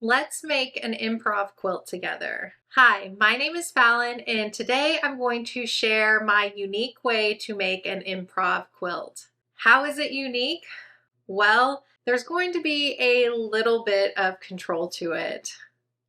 Let's make an improv quilt together. Hi, my name is Fallon, and today I'm going to share my unique way to make an improv quilt. How is it unique? Well, there's going to be a little bit of control to it.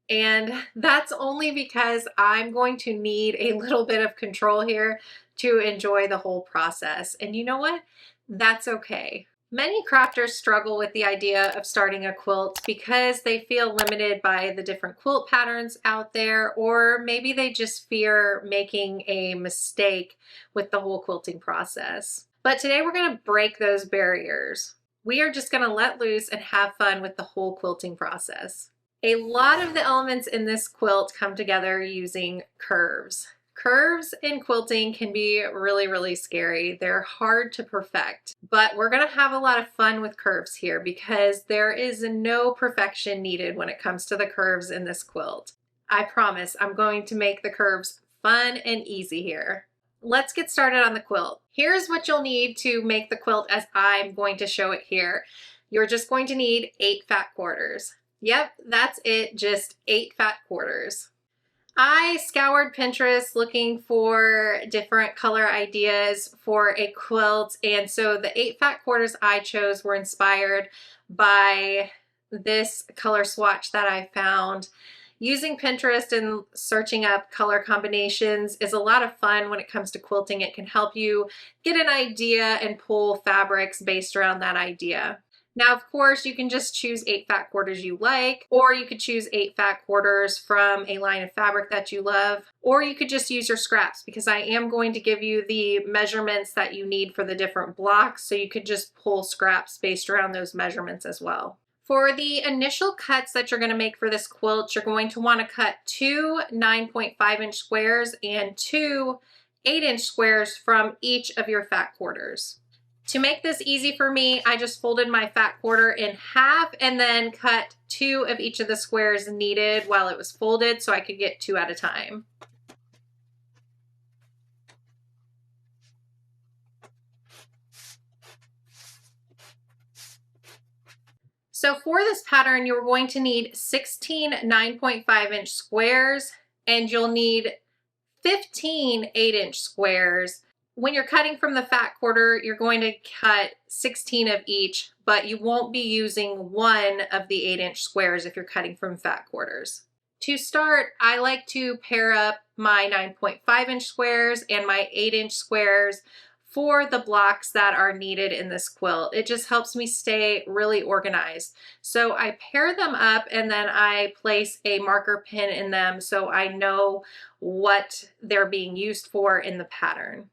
And that's only because I'm going to need a little bit of control here to enjoy the whole process. And you know what? That's okay. Many crafters struggle with the idea of starting a quilt because they feel limited by the different quilt patterns out there, or maybe they just fear making a mistake with the whole quilting process. But today we're going to break those barriers. We are just going to let loose and have fun with the whole quilting process. A lot of the elements in this quilt come together using curves. Curves in quilting can be really scary. They're hard to perfect, but we're going to have a lot of fun with curves here because there is no perfection needed when it comes to the curves in this quilt. I promise I'm going to make the curves fun and easy here. Let's get started on the quilt. Here's what you'll need to make the quilt as I'm going to show it here. You're just going to need 8 fat quarters. Yep, that's it, just 8 fat quarters. I scoured Pinterest looking for different color ideas for a quilt, and so the 8 fat quarters I chose were inspired by this color swatch that I found. Using Pinterest and searching up color combinations is a lot of fun when it comes to quilting. It can help you get an idea and pull fabrics based around that idea. Now, of course, you can just choose 8 fat quarters you like, or you could choose 8 fat quarters from a line of fabric that you love, or you could just use your scraps because I am going to give you the measurements that you need for the different blocks, so you could just pull scraps based around those measurements as well. For the initial cuts that you're going to make for this quilt, you're going to want to cut 2 9.5-inch squares and 2 8-inch squares from each of your fat quarters. To make this easy for me, I just folded my fat quarter in half and then cut 2 of each of the squares needed while it was folded so I could get 2 at a time. So for this pattern, you're going to need 16 9.5-inch squares, and you'll need 15 8-inch squares. When you're cutting from the fat quarter, you're going to cut 16 of each, but you won't be using one of the 8-inch squares if you're cutting from fat quarters. To start, I like to pair up my 9.5-inch squares and my 8-inch squares for the blocks that are needed in this quilt. It just helps me stay really organized. So I pair them up and then I place a marker pin in them so I know what they're being used for in the pattern.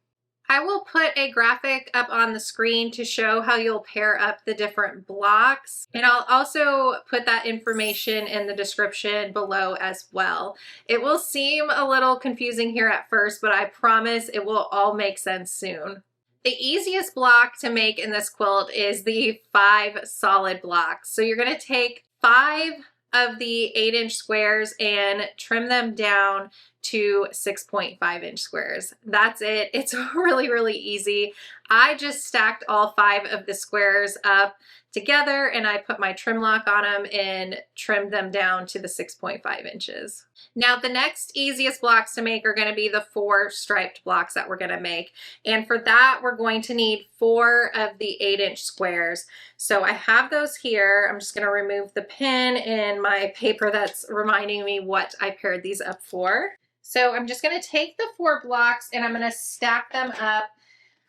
I will put a graphic up on the screen to show how you'll pair up the different blocks, and I'll also put that information in the description below as well. It will seem a little confusing here at first, but I promise it will all make sense soon. The easiest block to make in this quilt is the 5 solid blocks. So you're going to take 5 of the 8-inch squares and trim them down to 6.5-inch squares. That's it. It's really easy. I just stacked all 5 of the squares up together and I put my trim lock on them and trimmed them down to the 6.5 inches. Now the next easiest blocks to make are going to be the 4 striped blocks that we're going to make, and for that we're going to need 4 of the 8-inch squares. So I have those here. I'm just going to remove the pin and my paper that's reminding me what I paired these up for. So I'm just going to take the 4 blocks and I'm going to stack them up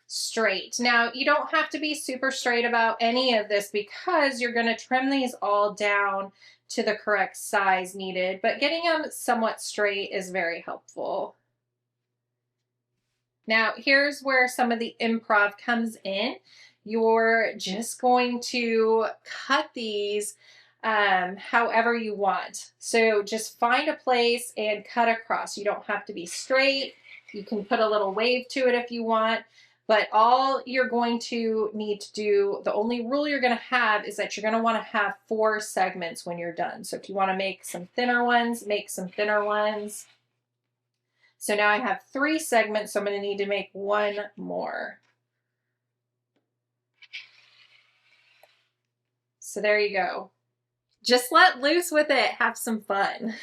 straight. Now you don't have to be super straight about any of this because you're going to trim these all down to the correct size needed, but getting them somewhat straight is very helpful. Now here's where some of the improv comes in. You're just going to cut these however you want. So just find a place and cut across. You don't have to be straight. You can put a little wave to it if you want. But all you're going to need to do, the only rule you're going to have is that you're going to want to have 4 segments when you're done. So if you want to make some thinner ones, make some thinner ones. So now I have 3 segments, so I'm going to need to make 1 more. So there you go. Just let loose with it. Have some fun.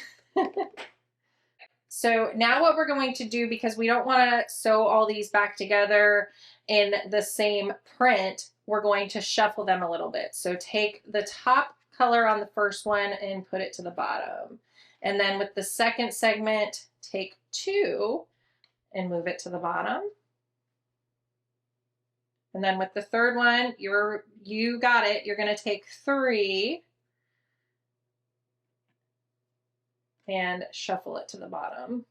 So now what we're going to do, because we don't want to sew all these back together in the same print, we're going to shuffle them a little bit. So take the top color on the first one and put it to the bottom. And then with the second segment, take 2 and move it to the bottom. And then with the third one, you got it. You're going to take 3 and shuffle it to the bottom.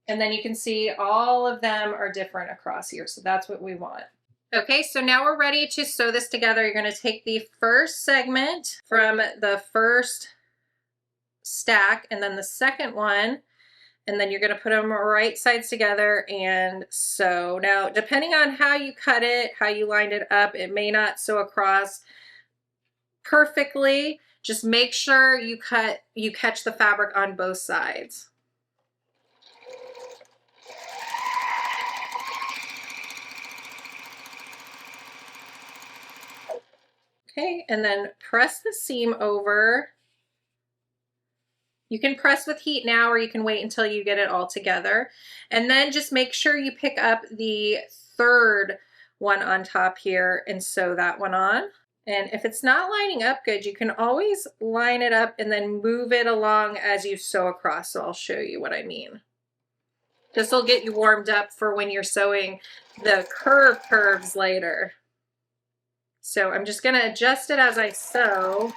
And then you can see all of them are different across here. So that's what we want. Okay, so now we're ready to sew this together. You're going to take the first segment from the first stack and then the second one, and then you're going to put them right sides together and sew. Now, depending on how you cut it, how you lined it up, it may not sew across perfectly. Just make sure you catch the fabric on both sides. Okay, and then press the seam over. You can press with heat now, or you can wait until you get it all together. And then just make sure you pick up the third one on top here and sew that one on. And if it's not lining up good, you can always line it up and then move it along as you sew across. So I'll show you what I mean. This will get you warmed up for when you're sewing the curves later. So I'm just going to adjust it as I sew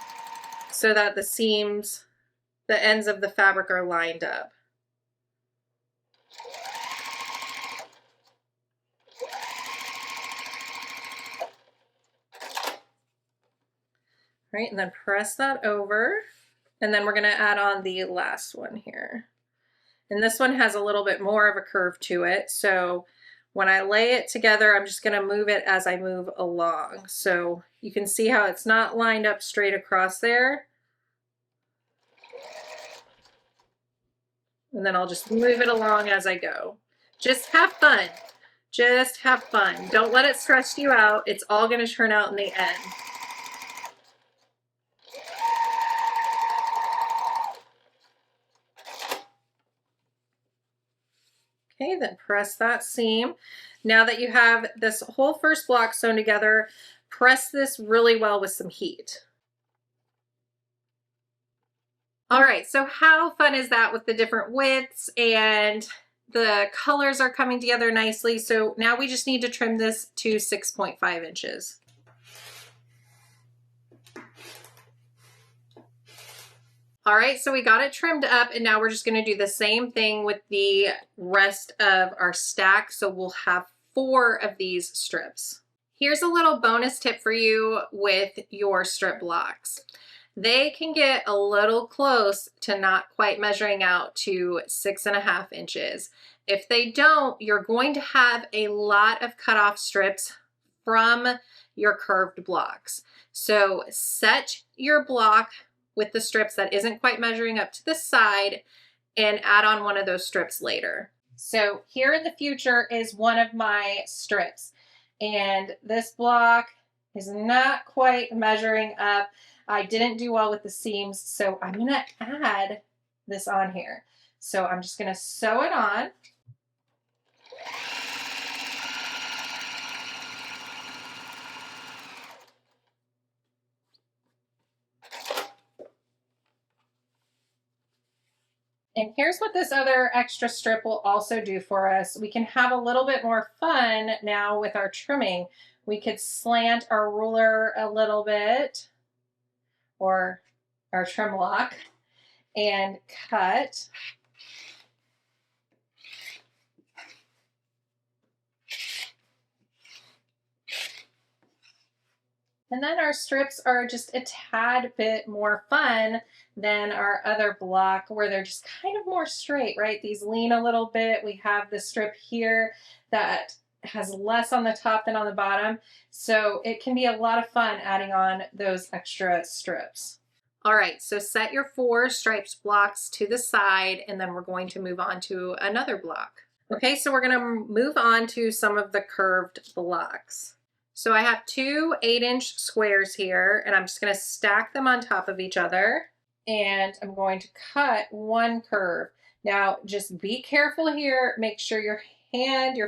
so that the seams, the ends of the fabric are lined up. Right, and then press that over, and then we're going to add on the last one here. And this one has a little bit more of a curve to it, so when I lay it together, I'm just going to move it as I move along. So you can see how it's not lined up straight across there. And then I'll just move it along as I go. Just have fun. Just have fun. Don't let it stress you out. It's all going to turn out in the end. Okay, then press that seam. Now that you have this whole first block sewn together, press this really well with some heat. All right, so how fun is that with the different widths, and the colors are coming together nicely. So now we just need to trim this to 6.5 inches. All right, so we got it trimmed up, and now we're just going to do the same thing with the rest of our stack. So we'll have 4 of these strips. Here's a little bonus tip for you with your strip blocks. They can get a little close to not quite measuring out to 6.5 inches. If they don't, you're going to have a lot of cutoff strips from your curved blocks. So set your block with the strips that isn't quite measuring up to the side and add on one of those strips later. So here in the future is one of my strips, and this block is not quite measuring up. I didn't do well with the seams, so I'm gonna add this on here. So I'm just gonna sew it on. And here's what this other extra strip will also do for us. We can have a little bit more fun now with our trimming. We could slant our ruler a little bit, or our trim block, and cut. And then our strips are just a tad bit more fun than our other block, where they're just kind of more straight, right? These lean a little bit. We have the strip here that has less on the top than on the bottom. So it can be a lot of fun adding on those extra strips. All right, so set your 4 striped blocks to the side, and then we're going to move on to another block. Okay, so we're gonna move on to some of the curved blocks. So I have 2 8-inch squares here, and I'm just gonna stack them on top of each other. and I'm going to cut one curve. Now just be careful here. Make sure your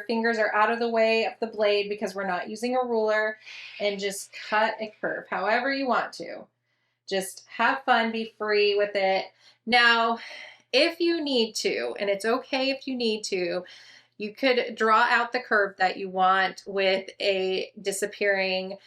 fingers are out of the way of the blade because we're not using a ruler, and just cut a curve however you want to. Just have fun, be free with it. Now, if you need to, and it's okay if you need to, you could draw out the curve that you want with a disappearing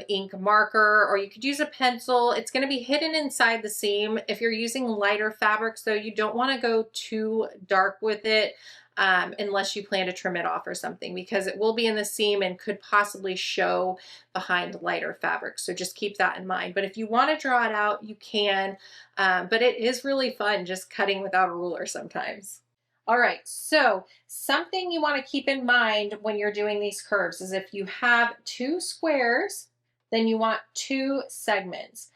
ink marker, or you could use a pencil. It's going to be hidden inside the seam. If you're using lighter fabrics, though, you don't want to go too dark with it unless you plan to trim it off or something, because it will be in the seam and could possibly show behind lighter fabrics. So just keep that in mind. But if you want to draw it out, you can, but it is really fun just cutting without a ruler sometimes. All right, so something you want to keep in mind when you're doing these curves is if you have two squares, then you want two segments.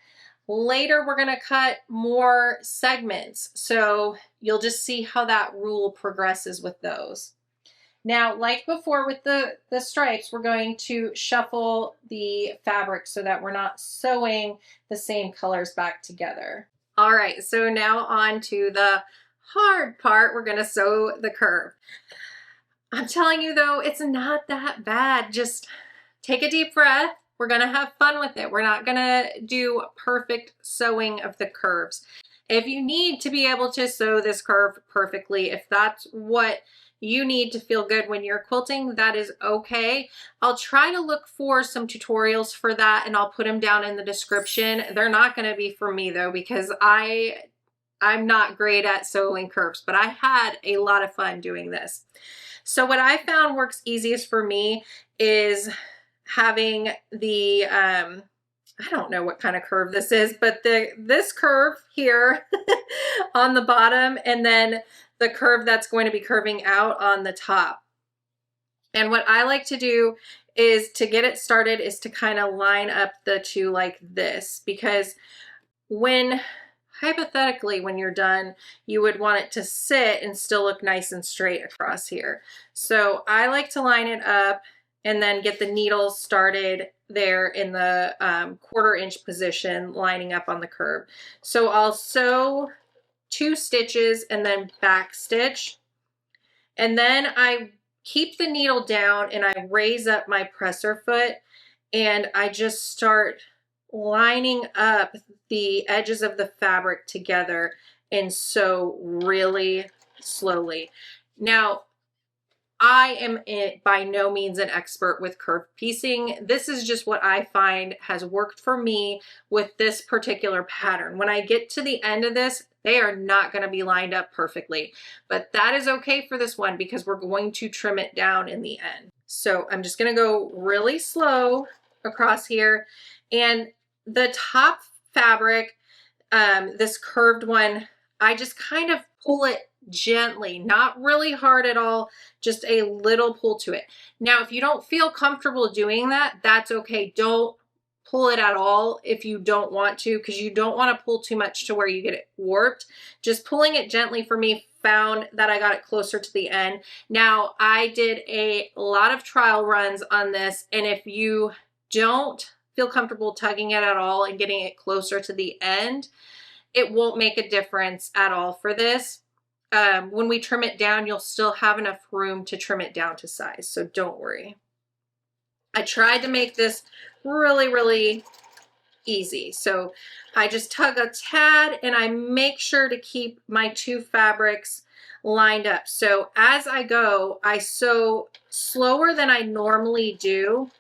Later, we're going to cut more segments, so you'll just see how that rule progresses with those. Now, like before with the stripes, we're going to shuffle the fabric so that we're not sewing the same colors back together. All right, so now on to the hard part. We're going to sew the curve. I'm telling you though, it's not that bad. Just take a deep breath. We're going to have fun with it. We're not going to do perfect sewing of the curves. If you need to be able to sew this curve perfectly, if that's what you need to feel good when you're quilting, that is okay. I'll try to look for some tutorials for that, and I'll put them down in the description. They're not going to be for me though, because I'm not great at sewing curves, but I had a lot of fun doing this. So what I found works easiest for me is having the, I don't know what kind of curve this is, but this curve here on the bottom, and then the curve that's going to be curving out on the top. And what I like to do is to get it started is to kind of line up the two like this, because hypothetically, when you're done, you would want it to sit and still look nice and straight across here. So I like to line it up and then get the needles started there in the 1/4 inch position, lining up on the curve. So I'll sew 2 stitches and then back stitch. And then I keep the needle down and I raise up my presser foot, and I just start lining up the edges of the fabric together and sew really slowly. Now, I am by no means an expert with curve piecing. This is just what I find has worked for me with this particular pattern. When I get to the end of this, they are not going to be lined up perfectly, but that is okay for this one because we're going to trim it down in the end. So I'm just going to go really slow across here, and the top fabric, this curved one, I just kind of pull it gently, not really hard at all, just a little pull to it. Now, if you don't feel comfortable doing that, that's okay. Don't pull it at all if you don't want to, because you don't want to pull too much to where you get it warped. Just pulling it gently for me found that I got it closer to the end. Now, I did a lot of trial runs on this, and if you don't feel comfortable tugging it at all and getting it closer to the end, it won't make a difference at all for this. When we trim it down, you'll still have enough room to trim it down to size, so don't worry. I tried to make this really, really easy. So I just tug a tad and I make sure to keep my 2 fabrics lined up. So as I go, I sew slower than I normally do.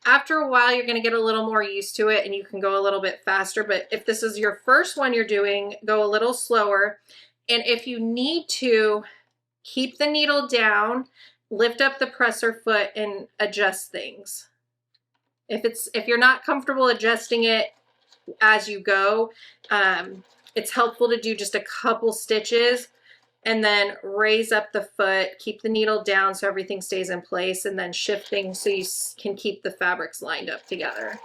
After a while, you're going to get a little more used to it and you can go a little bit faster. But if this is your first one you're doing, go a little slower. And if you need to, keep the needle down, lift up the presser foot and adjust things. If you're not comfortable adjusting it as you go, it's helpful to do just a couple stitches and then raise up the foot, keep the needle down so everything stays in place, and then shift things so you can keep the fabrics lined up together.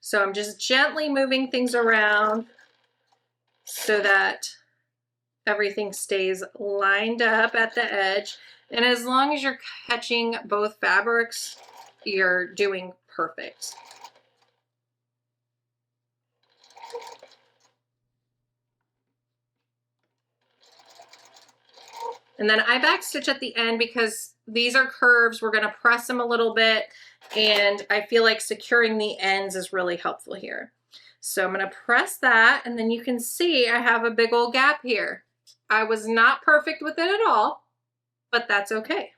So I'm just gently moving things around so that everything stays lined up at the edge. And as long as you're catching both fabrics, you're doing perfect. And then I backstitch at the end because these are curves. We're going to press them a little bit, and I feel like securing the ends is really helpful here. So I'm going to press that, and then you can see I have a big old gap here. I was not perfect with it at all, but that's okay.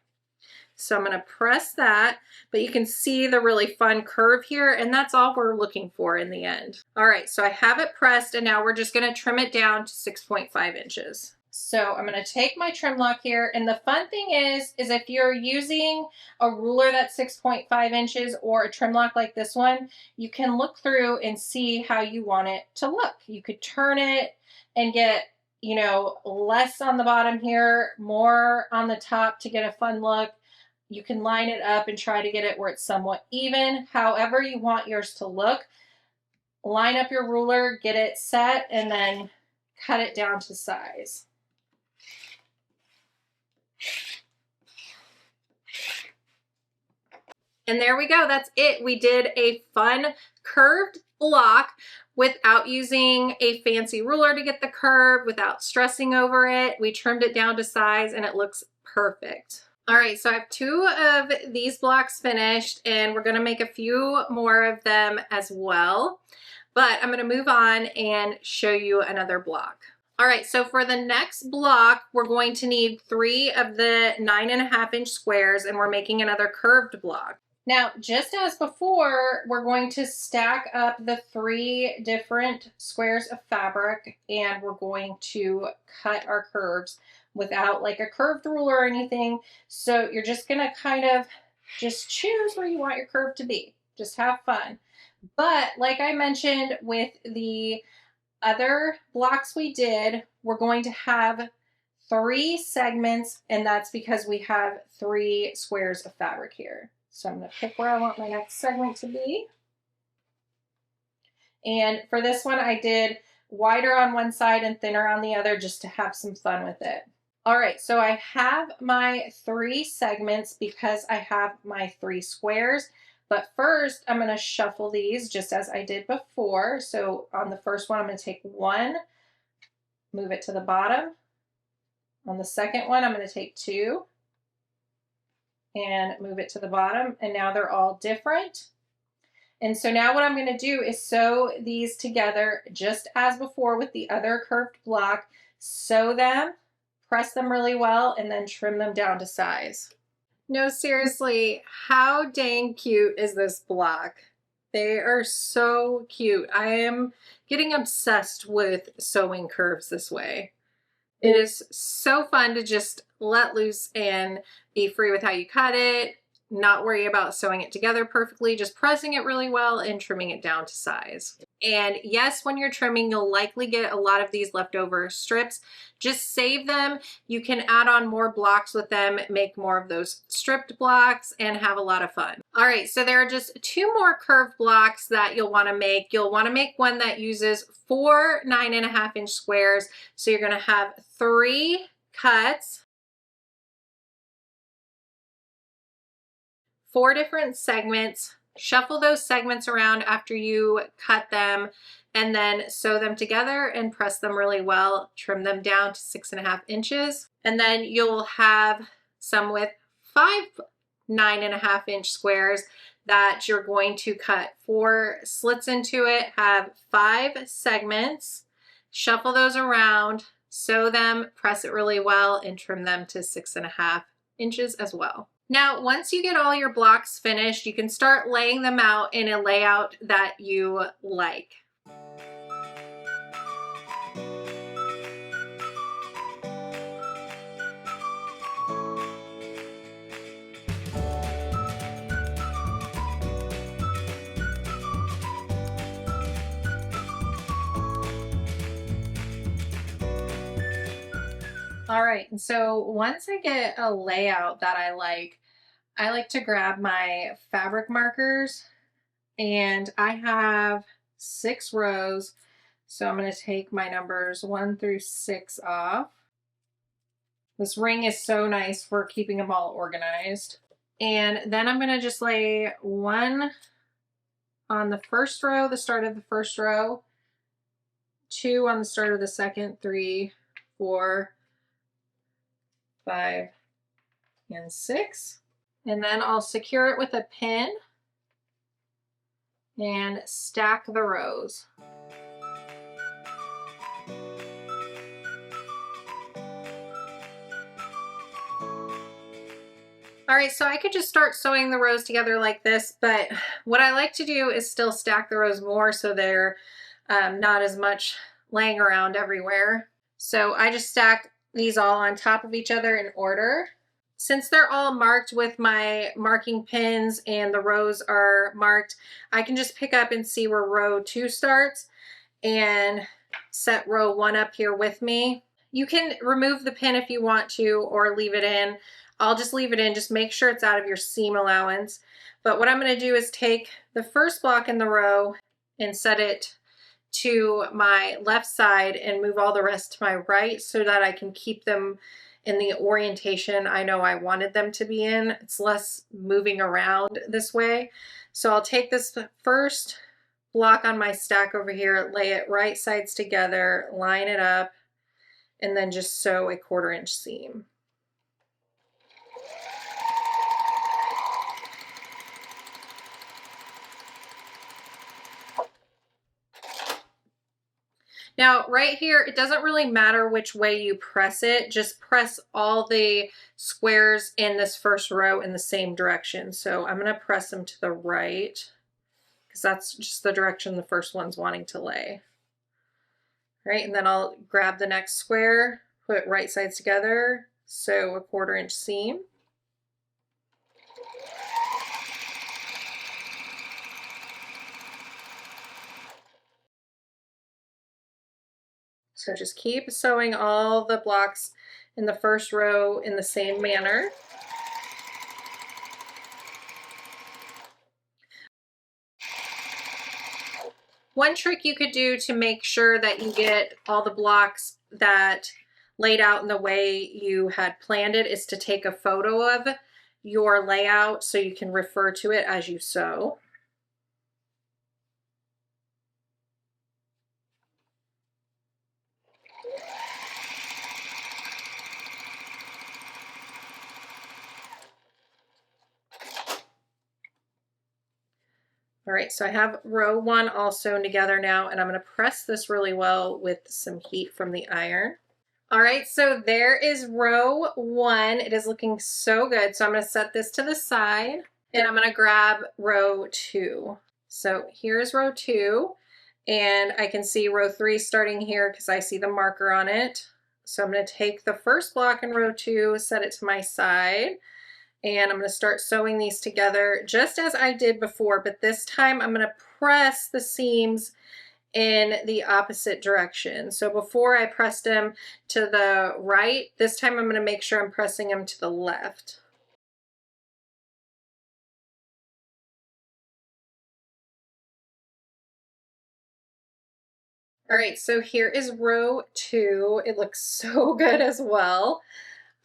So I'm going to press that, but you can see the really fun curve here, and that's all we're looking for in the end. All right, so I have it pressed, and now we're just going to trim it down to 6.5 inches. So I'm going to take my trim lock here, and the fun thing is if you're using a ruler that's 6.5 inches or a trim lock like this one, you can look through and see how you want it to look. You could turn it and get, you know, less on the bottom here, more on the top to get a fun look. You can line it up and try to get it where it's somewhat even. However you want yours to look, line up your ruler, get it set, and then cut it down to size. And there we go, that's it. We did a fun curved block without using a fancy ruler to get the curve, without stressing over it. We trimmed it down to size and it looks perfect. All right, so I have 2 of these blocks finished, and we're gonna make a few more of them as well. But I'm gonna move on and show you another block. All right, so for the next block, we're going to need 3 of the 9.5 inch squares, and we're making another curved block. Now, just as before, we're going to stack up the 3 different squares of fabric, and we're going to cut our curves without like a curved ruler or anything. So you're just gonna kind of just choose where you want your curve to be. Just have fun. But like I mentioned with the other blocks we did, we're going to have 3 segments, and that's because we have 3 squares of fabric here. So I'm going to pick where I want my next segment to be. And for this one, I did wider on one side and thinner on the other just to have some fun with it. All right, so I have my 3 segments because I have my 3 squares. But first, I'm going to shuffle these just as I did before. So on the first one, I'm going to take 1, move it to the bottom. On the second one, I'm going to take 2 and move it to the bottom. And now they're all different. And so now what I'm going to do is sew these together just as before with the other curved block. Sew them, press them really well, and then trim them down to size. No, seriously, how dang cute is this block? They are so cute. I am getting obsessed with sewing curves this way. It is so fun to just let loose and be free with how you cut it, not worry about sewing it together perfectly, just pressing it really well and trimming it down to size. And yes, when you're trimming, you'll likely get a lot of these leftover strips. Just save them. You can add on more blocks with them, make more of those stripped blocks, and have a lot of fun. All right, so there are just 2 more curved blocks that you'll want to make. You'll want to make one that uses 4 9.5 inch squares. So you're going to have 3 cuts, 4 different segments. Shuffle those segments around after you cut them, and then sew them together and press them really well. Trim them down to 6.5 inches. And then you'll have some with 5 9.5 inch squares that you're going to cut 4 slits into it, have 5 segments, shuffle those around, sew them, press it really well, and trim them to 6.5 inches as well. Now, once you get all your blocks finished, you can start laying them out in a layout that you like. All right, and so once I get a layout that I like to grab my fabric markers, and I have 6 rows. So I'm going to take my numbers 1 through 6 off. This ring is so nice for keeping them all organized. And then I'm gonna just lay one on the first row, the start of the first row, 2 on the start of the second, 3, 4, 5, and 6. And then I'll secure it with a pin and stack the rows. All right, so I could just start sewing the rows together like this, but what I like to do is still stack the rows more so they're not as much laying around everywhere. So I just stack these all on top of each other in order. Since they're all marked with my marking pins and the rows are marked, I can just pick up and see where row 2 starts and set row 1 up here with me. You can remove the pin if you want to or leave it in. I'll just leave it in, just make sure it's out of your seam allowance. But what I'm going to do is take the first block in the row and set it to my left side and move all the rest to my right so that I can keep them in the orientation I know I wanted them to be in. It's less moving around this way. So I'll take this first block on my stack over here, lay it right sides together, line it up, and then just sew a 1/4 inch seam. Now, right here, it doesn't really matter which way you press it. Just press all the squares in this first row in the same direction. So I'm going to press them to the right because that's just the direction the first one's wanting to lay. All right, and then I'll grab the next square, put right sides together, sew a 1/4 inch seam. So just keep sewing all the blocks in the first row in the same manner. One trick you could do to make sure that you get all the blocks that laid out in the way you had planned it is to take a photo of your layout so you can refer to it as you sew. All right, so I have row 1 all sewn together now, and I'm going to press this really well with some heat from the iron. All right, so there is row 1. It is looking so good. So I'm going to set this to the side, and I'm going to grab row 2. So here's row 2, and I can see row 3 starting here because I see the marker on it. So I'm going to take the first block in row 2, set it to my side, and I'm going to start sewing these together just as I did before, but this time I'm going to press the seams in the opposite direction. So before I pressed them to the right, this time I'm going to make sure I'm pressing them to the left. All right, so here is row 2. It looks so good as well.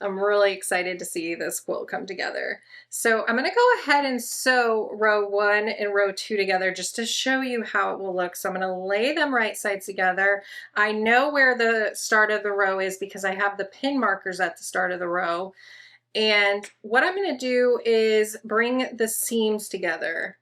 I'm really excited to see this quilt come together. So I'm going to go ahead and sew row 1 and row 2 together just to show you how it will look. So I'm going to lay them right sides together. I know where the start of the row is because I have the pin markers at the start of the row. And what I'm going to do is bring the seams together.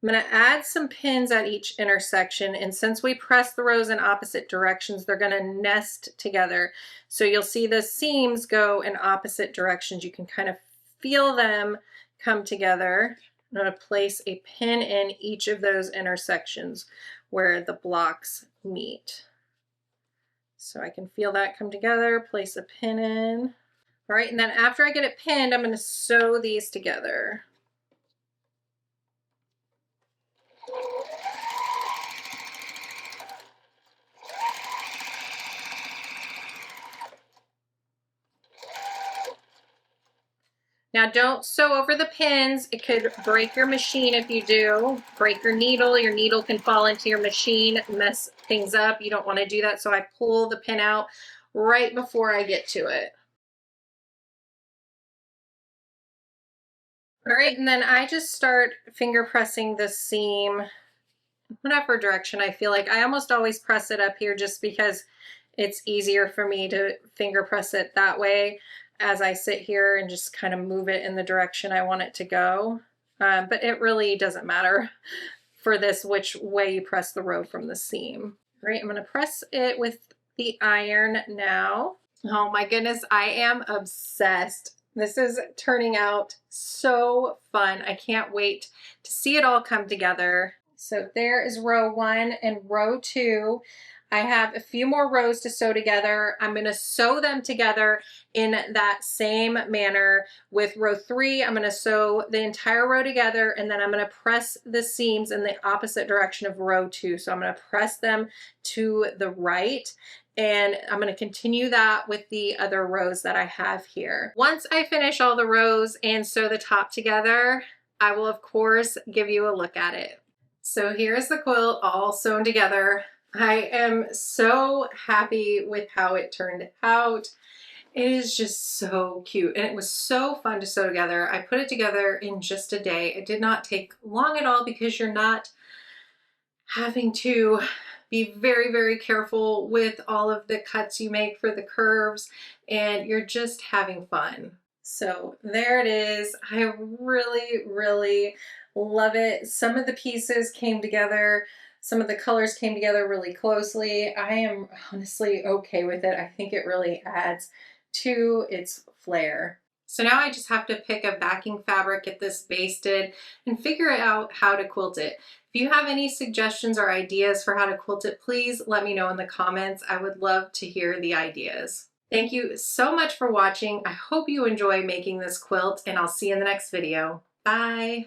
I'm going to add some pins at each intersection, and since we press the rows in opposite directions, they're going to nest together. So you'll see the seams go in opposite directions. You can kind of feel them come together. I'm going to place a pin in each of those intersections where the blocks meet. So I can feel that come together, place a pin in. All right, and then after I get it pinned, I'm going to sew these together. Now don't sew over the pins. It could break your machine if you do. Break your needle. Your needle can fall into your machine, mess things up. You don't want to do that. So I pull the pin out right before I get to it. All right, and then I just start finger pressing the seam, whatever direction I feel like. I almost always press it up here just because it's easier for me to finger press it that way as I sit here and just kind of move it in the direction I want it to go. But it really doesn't matter for this which way you press the row from the seam. All right, I'm gonna press it with the iron now. Oh my goodness, I am obsessed. This is turning out so fun. I can't wait to see it all come together. So there is row 1 and row 2. I have a few more rows to sew together. I'm going to sew them together in that same manner. With row 3, I'm going to sew the entire row together, and then I'm going to press the seams in the opposite direction of row 2. So I'm going to press them to the right, and I'm going to continue that with the other rows that I have here. Once I finish all the rows and sew the top together, I will of course give you a look at it. So here's the quilt all sewn together. I am so happy with how it turned out. It is just so cute, and it was so fun to sew together. I put it together in just a day. It did not take long at all because you're not having to be very, very careful with all of the cuts you make for the curves, and you're just having fun. So there it is. I really, really love it. Some of the pieces came together, some of the colors came together really closely. I am honestly okay with it. I think it really adds to its flair. So now I just have to pick a backing fabric, get this basted, and figure out how to quilt it. If you have any suggestions or ideas for how to quilt it, please let me know in the comments. I would love to hear the ideas. Thank you so much for watching. I hope you enjoy making this quilt, and I'll see you in the next video. Bye.